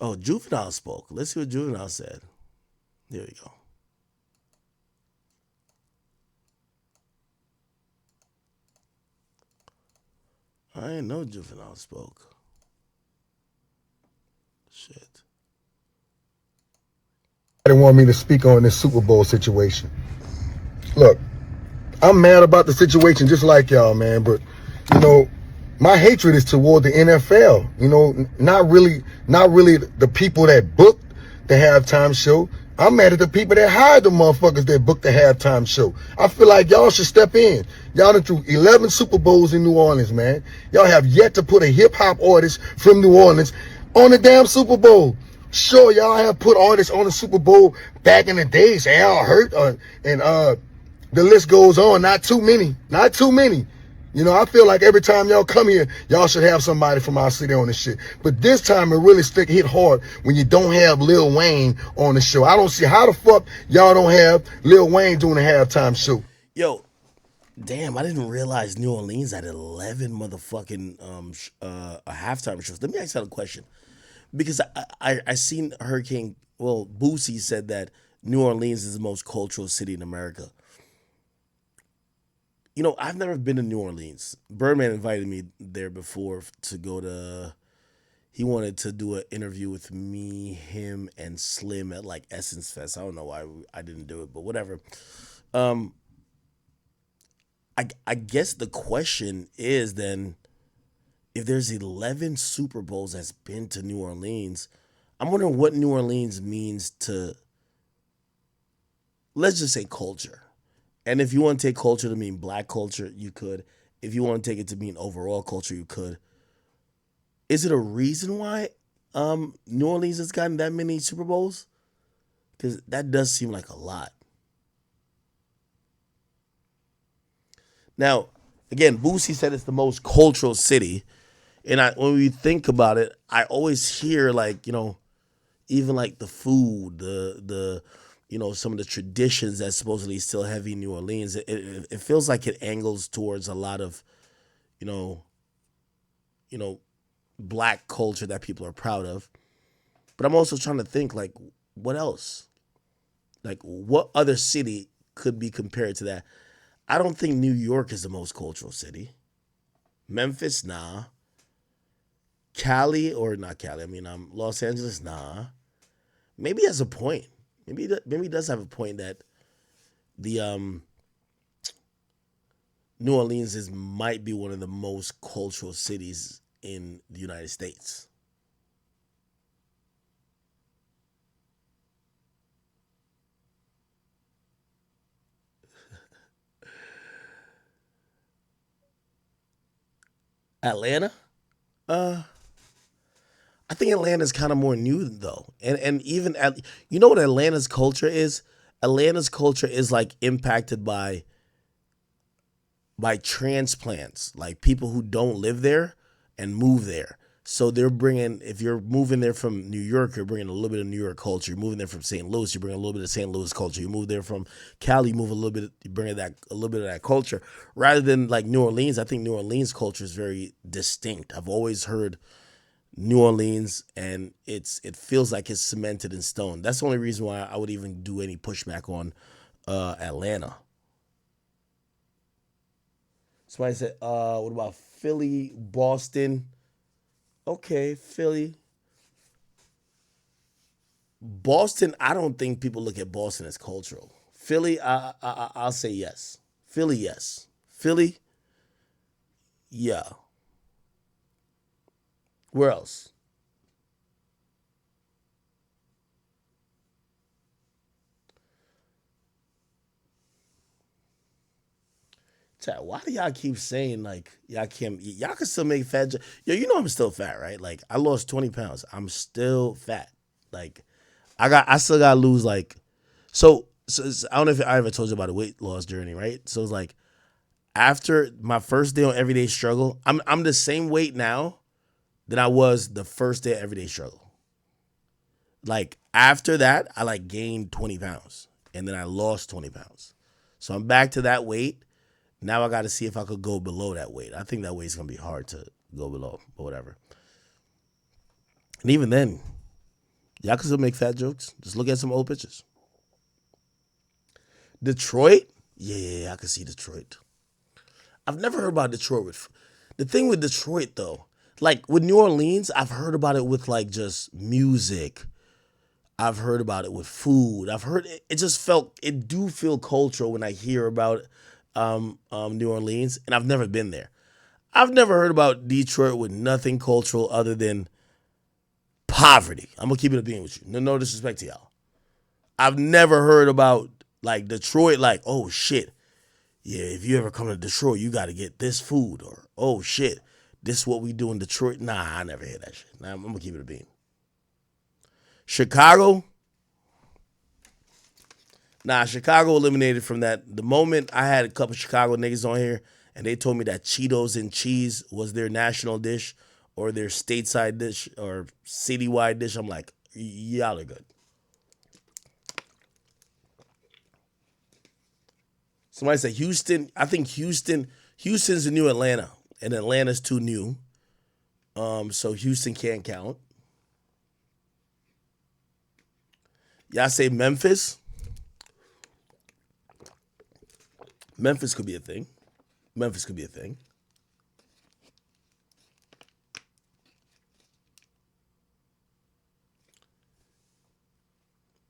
Oh, Juvenile spoke. Let's see what Juvenile said. There we go. I didn't know Juvenile spoke. Shit. They want me to speak on this Super Bowl situation. Look, I'm mad about the situation just like y'all, man, but you know, my hatred is toward the NFL. You know, not really the people that booked the halftime show. I'm mad at the people that hired the motherfuckers that booked the halftime show. I feel like y'all should step in. Y'all done threw 11 Super Bowls in New Orleans, man. Y'all have yet to put a hip hop artist from New Orleans on the damn Super Bowl. Sure, y'all have put artists on the Super Bowl back in the days. Al Hurt and the list goes on. Not too many. Not too many. You know, I feel like every time y'all come here, y'all should have somebody from our city on this shit. But this time it really hit hard when you don't have Lil Wayne on the show. I don't see how the fuck y'all don't have Lil Wayne doing a halftime show. Yo, damn, I didn't realize New Orleans had 11 motherfucking halftime shows. Let me ask you a question. Because I seen Boosie said that New Orleans is the most cultural city in America. You know, I've never been to New Orleans. Birdman invited me there before to go to. He wanted to do an interview with me, him, and Slim at like Essence Fest. I don't know why I didn't do it, but whatever. I guess the question is then, if there's 11 Super Bowls that's been to New Orleans, I'm wondering what New Orleans means to, let's just say, culture. And if you want to take culture to mean black culture, you could. If you want to take it to mean overall culture, you could. Is it a reason why New Orleans has gotten that many Super Bowls? Because that does seem like a lot. Now, again, Boosie said it's the most cultural city. And when we think about it, I always hear like, you know, even like the food, the you know, some of the traditions that supposedly still heavy in New Orleans. It feels like it angles towards a lot of, you know, black culture that people are proud of. But I'm also trying to think like, what else? Like, what other city could be compared to that? I don't think New York is the most cultural city. Memphis, nah. Cali, or not Cali, I mean, Los Angeles, nah. Maybe he has a point. Maybe he does have a point that the New Orleans might be one of the most cultural cities in the United States. Atlanta? Uh, I think Atlanta's kind of more new though, and even you know what Atlanta's culture is? Atlanta's culture is like impacted by transplants, like people who don't live there and move there. So they're bringing, if you're moving there from New York, you're bringing a little bit of New York culture. You're moving there from St. Louis, you bring a little bit of St. Louis culture. You move there from Cali, you move a little bit, you bring that a little bit of that culture. Rather than like New Orleans, I think New Orleans culture is very distinct. I've always heard New Orleans, and it feels like it's cemented in stone. That's the only reason why I would even do any pushback on Atlanta. Somebody said, what about Philly, Boston? Okay, Philly. Boston, I don't think people look at Boston as cultural. Philly, I'll say yes. Philly, yes. Philly, yeah. Where else? Chat, why do y'all keep saying like y'all can still make fat? Yo, you know I'm still fat, right? Like I lost 20 pounds. I'm still fat. Like I still gotta lose like I don't know if I ever told you about a weight loss journey, right? So it's like after my first day on Everyday Struggle, I'm the same weight now that I was the first day of Everyday Struggle. Like after that, I like gained 20 pounds and then I lost 20 pounds. So I'm back to that weight. Now I got to see if I could go below that weight. I think that weight's gonna be hard to go below or whatever. And even then, y'all can still make fat jokes. Just look at some old pictures. Detroit? Yeah, I can see Detroit. I've never heard about Detroit with... The thing with Detroit, though, like with New Orleans, I've heard about it with like just music. I've heard about it with food. I've heard it just felt, it do feel cultural when I hear about New Orleans, and I've never been there. I've never heard about Detroit with nothing cultural other than poverty. I'm gonna keep it a being with you. No disrespect to y'all. I've never heard about like Detroit, like, oh shit, yeah, if you ever come to Detroit, you got to get this food, or oh shit, this is what we do in Detroit. Nah, I never hear that shit. Nah, I'm gonna keep it a being. Chicago. Nah, Chicago eliminated from that. The moment I had a couple Chicago niggas on here and they told me that Cheetos and cheese was their national dish or their stateside dish or citywide dish, I'm like, y'all are good. Somebody said Houston. I think Houston's the new Atlanta, and Atlanta's too new. So Houston can't count. Y'all say Memphis? Memphis could be a thing. Memphis could be a thing.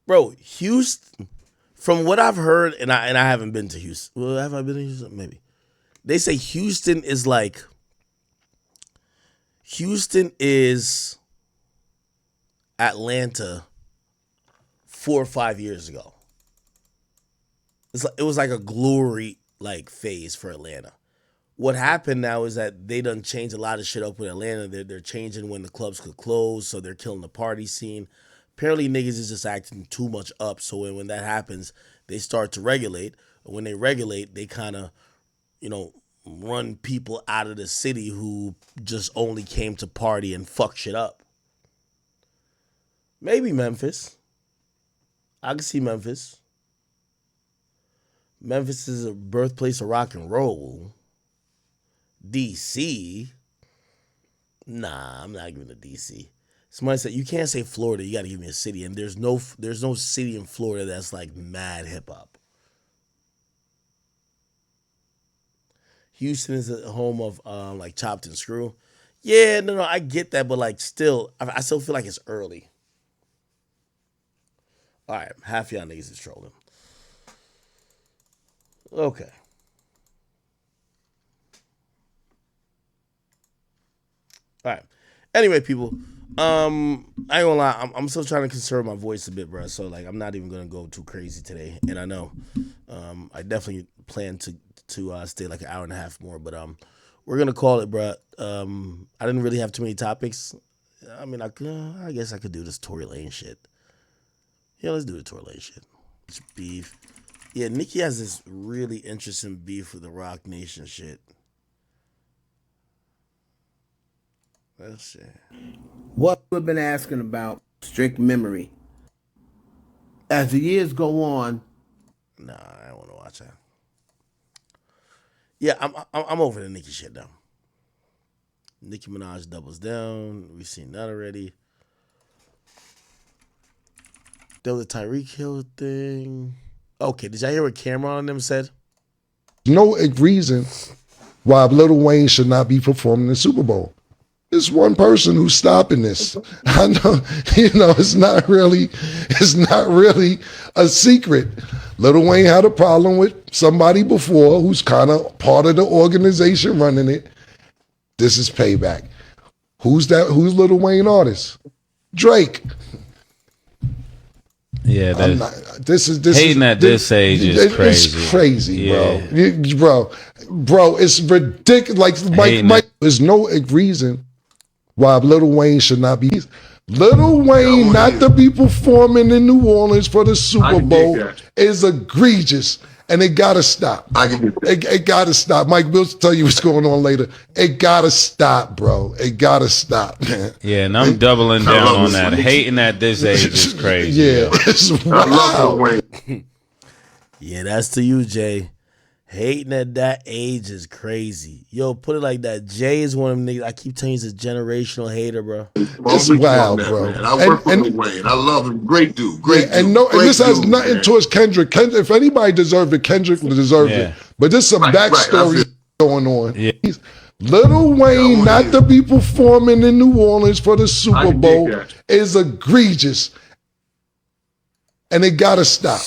Bro, Houston, from what I've heard, and I haven't been to Houston. Well, have I been to Houston? Maybe. They say Houston is Atlanta 4 or 5 years ago. It was like a glory like phase for Atlanta. What happened now is that they done changed a lot of shit up with Atlanta. They're changing when the clubs could close, so they're killing the party scene. Apparently niggas is just acting too much up, so when that happens, they start to regulate. When they regulate, they kind of, run people out of the city who just only came to party and fuck shit up. Maybe Memphis. I can see Memphis. Memphis is a birthplace of rock and roll. DC. Nah, I'm not giving it DC. Somebody said, you can't say Florida, you got to give me a city. And there's no city in Florida that's like mad hip hop. Houston is a home of like Chopped and Screw. Yeah, no, I get that, but like still, I still feel like it's early. All right, half y'all niggas is trolling. Okay. All right. Anyway, people, I ain't gonna lie, I'm still trying to conserve my voice a bit, bro. So like, I'm not even gonna go too crazy today. And I know, I definitely plan to stay like an hour and a half more, but we're gonna call it, bro. I didn't really have too many topics. I mean, I guess I could do this Tory Lane shit. Yeah, let's do the Tory Lane shit. It's beef. Yeah, Nicki has this really interesting beef with the Rock Nation shit. Let's see. What we've been asking about strict memory. As the years go on. Nah, I don't want to watch that. Yeah, I'm over the Nicki shit now. Nicki Minaj doubles down. We've seen that already. There was a Tyreek Hill thing. Okay, did y'all hear what Cameron and them said? No reason why Lil Wayne should not be performing the Super Bowl. There's one person who's stopping this. I know, it's not really a secret. Lil Wayne had a problem with somebody before who's kind of part of the organization running it. This is payback. Who's that? Who's Lil Wayne artist? Drake. Yeah, this hating at this age is crazy. It's crazy, yeah. bro. It's ridiculous. Like Mike, there's no reason why Lil Wayne should not be. Lil Wayne not to be performing in New Orleans for the Super Bowl is egregious, and it gotta stop. It gotta stop. Mike, we'll tell you what's going on later. It gotta stop, bro. It gotta stop, man. Yeah, and I'm doubling down on that. Hating at this age is crazy. Yeah, it's wow. Yeah, that's to you, Jay. Hating at that age is crazy. Yo, put it like that. Jay is one of them niggas. I keep telling you, he's a generational hater, bro. It's wild, bro. Man. I work with Lil Wayne. I love him. Great dude. Great dude. And this has nothing man. towards Kendrick. If anybody deserved it, Kendrick deserved it. But there's some backstory going on. Yeah. Lil Wayne not to be performing in New Orleans for the Super Bowl is egregious. And it gotta stop.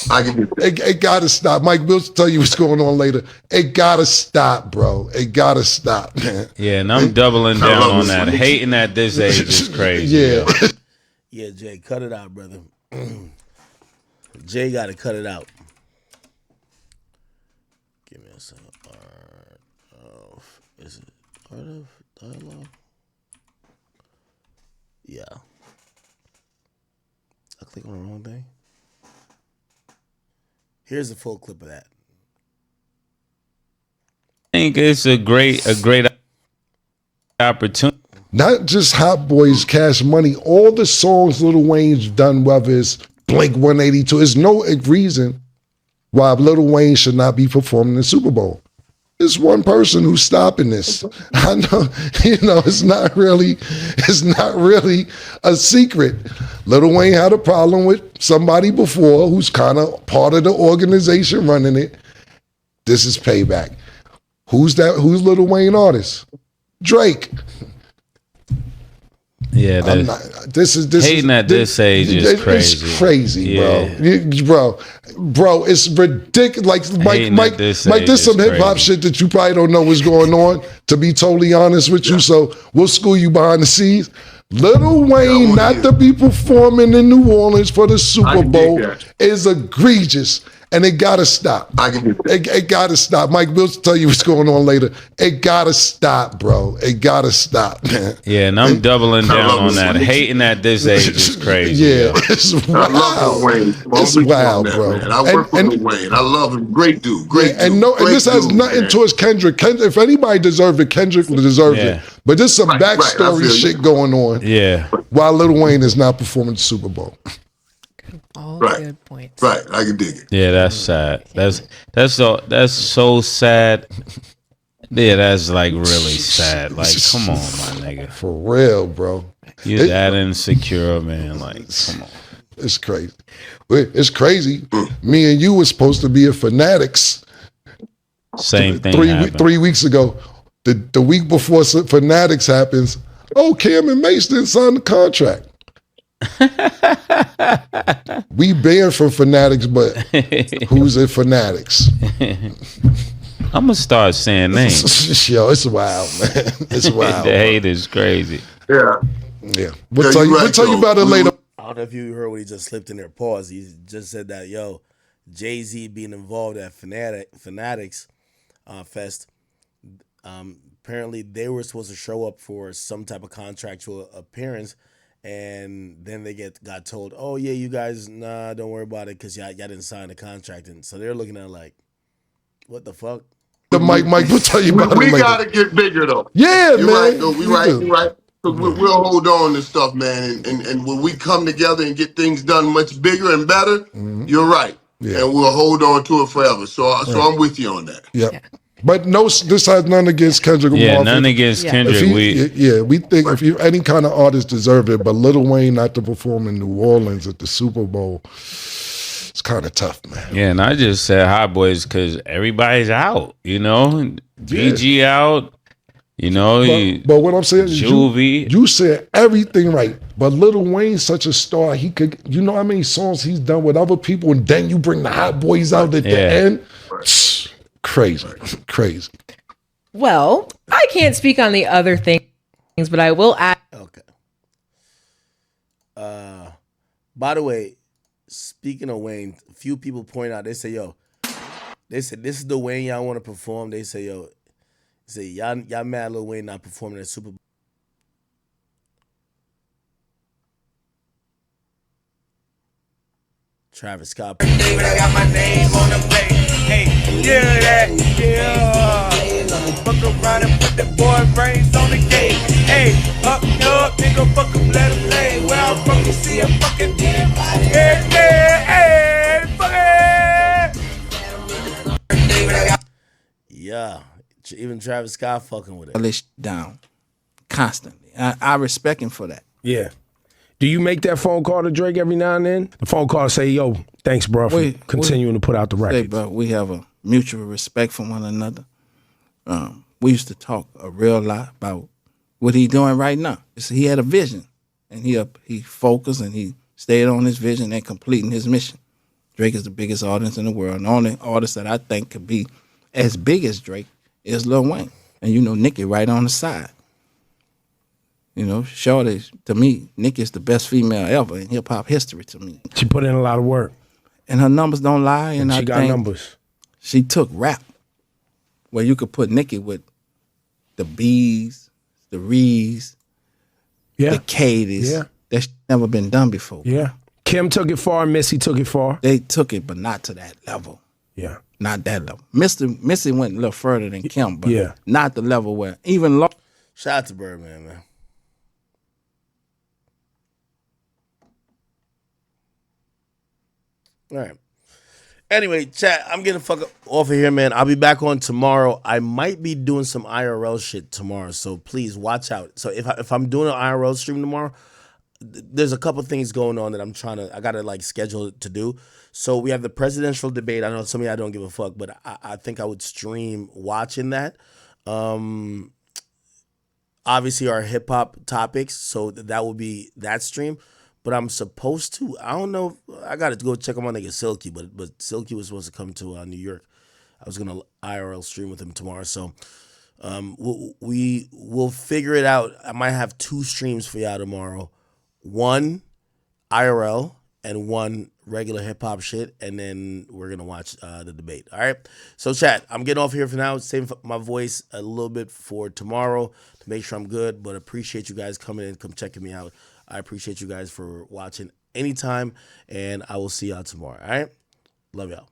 It gotta stop. Mike will tell you what's going on later. It gotta stop, bro. It gotta stop, man. Yeah, and I'm doubling down on that. Hating at this age is crazy. Yeah. Yeah, Jay, cut it out, brother. Jay gotta cut it out. Give me a second. Art of, is it Art of Dialogue? Yeah. I clicked on the wrong thing. Here's the full clip of that. I think it's a great opportunity. Not just Hot Boys, Cash Money, all the songs Lil Wayne's done, whether it's Blink 182, there's no reason why Lil Wayne should not be performing in the Super Bowl. There's one person who's stopping this. I know, it's not really a secret. Lil Wayne had a problem with somebody before who's kind of part of the organization running it. This is payback. Who's that? Who's Lil Wayne artist? Drake. Yeah, this hating at this age is crazy. It's crazy, bro. It's ridiculous. Like Mike, there's some hip hop shit that you probably don't know what's going on. To be totally honest with you, so we'll school you behind the scenes. Lil Wayne not to be performing in New Orleans for the Super Bowl is egregious. And it gotta stop. It gotta stop. Mike will tell you what's going on later. It gotta stop, bro. It gotta stop, man. Yeah, and I'm doubling down on that. Hating at this age is crazy. Yeah, it's wild. I love Lil Wayne. It's wild, bro. Man. I work with Lil Wayne. I love him. Great dude. Great dude. And this has nothing towards Kendrick. If anybody deserved it, Kendrick deserved it. But there's some backstory shit going on. Yeah. While Lil Wayne is not performing the Super Bowl. All good points. Right, I can dig it. Yeah, that's sad. That's so sad. Yeah, that's like really sad. Like, come on, my nigga. For real, bro. You that insecure, man. Like, come on. It's crazy. It's crazy. Me and you were supposed to be at Fanatics. Same thing. 3 weeks ago. The week before Fanatics happens, Cam and Mase didn't sign the contract. We banned from Fanatics, but who's at Fanatics? I'm gonna start saying names. Yo, it's wild, man. It's wild. The hate is crazy. Yeah. We'll tell you about it later. I don't know if you heard what he just slipped in there. Pause. He just said that, Jay-Z being involved at Fanatics Fest. Apparently, they were supposed to show up for some type of contractual appearance. And then they got told, oh, yeah, you guys, don't worry about it because y'all didn't sign the contract. And so they're looking at it like, what the fuck? Mike, we'll tell you about it later. We got to get bigger, though. Yeah, You're man. Right, though. You're right. We'll hold on to stuff, man. And when we come together and get things done much bigger and better, you're right. Yeah. And we'll hold on to it forever. So I'm with you on that. Yep. Yeah. But no, this has nothing against Kendrick. Yeah, none against Kendrick. We think if any kind of artist deserve it, but Lil Wayne not to perform in New Orleans at the Super Bowl, it's kind of tough, man. Yeah, and I just said Hot Boys because everybody's out, BG out, But what I'm saying is Juvie. You said everything right. But Lil Wayne's such a star. He could, how many songs he's done with other people, and then you bring the Hot Boys out at the end. Crazy. Well, I can't speak on the other things, but I will add. Okay. By the way, speaking of Wayne, a few people point out, they said this is the Wayne y'all want to perform. They say, y'all mad Lil Wayne not performing at Super Bowl. Travis Scott. David, I got my name on the plate. Hey, yeah. Fuck around and put the boy brains on the gate. Hey, up, nigga, fuck him, let him play. Where I'm from, you see a fucking dead body. Hey, fuck it. Even Travis Scott fucking with it. Let shit down constantly. I respect him for that. Yeah. Do you make that phone call to Drake every now and then? The phone call say, yo, thanks, bro, for continuing to put out the records. Hey, bro, we have a mutual respect for one another. We used to talk a real lot about what he doing right now. He had a vision, and he focused and he stayed on his vision and completing his mission. Drake is the biggest artist in the world. And the only artist that I think could be as big as Drake is Lil Wayne. And you know, Nicki right on the side. You know, Shorty, to me, Nicki is the best female ever in hip hop history to me. She put in a lot of work. And her numbers don't lie. And she I got think numbers. She took rap, where you could put Nicki with the B's, the Rees, the Katie's. Yeah. That's never been done before. Yeah. Kim took it far, Missy took it far. They took it, but not to that level. Yeah. Not that level. Missy went a little further than Kim, but yeah, not the level where even shout out to Birdman, man. All right. Anyway, chat, I'm getting fuck off of here, man. I'll be back on tomorrow. I might be doing some IRL shit tomorrow, so please watch out. So if I'm doing an IRL stream tomorrow, there's a couple things going on that I gotta like schedule to do. So we have the presidential debate. I know some of y'all don't give a fuck, but I think I would stream watching that. Obviously our hip hop topics, so that will be that stream. But I'm supposed to. I don't know. I got to go check on my nigga Silky, but Silky was supposed to come to New York. I was gonna IRL stream with him tomorrow, so we'll figure it out. I might have 2 streams for y'all tomorrow. 1 IRL and 1 regular hip hop shit, and then we're gonna watch the debate. All right. So chat, I'm getting off here for now. Save my voice a little bit for tomorrow to make sure I'm good. But appreciate you guys coming in, come checking me out. I appreciate you guys for watching anytime, and I will see y'all tomorrow. All right? Love y'all.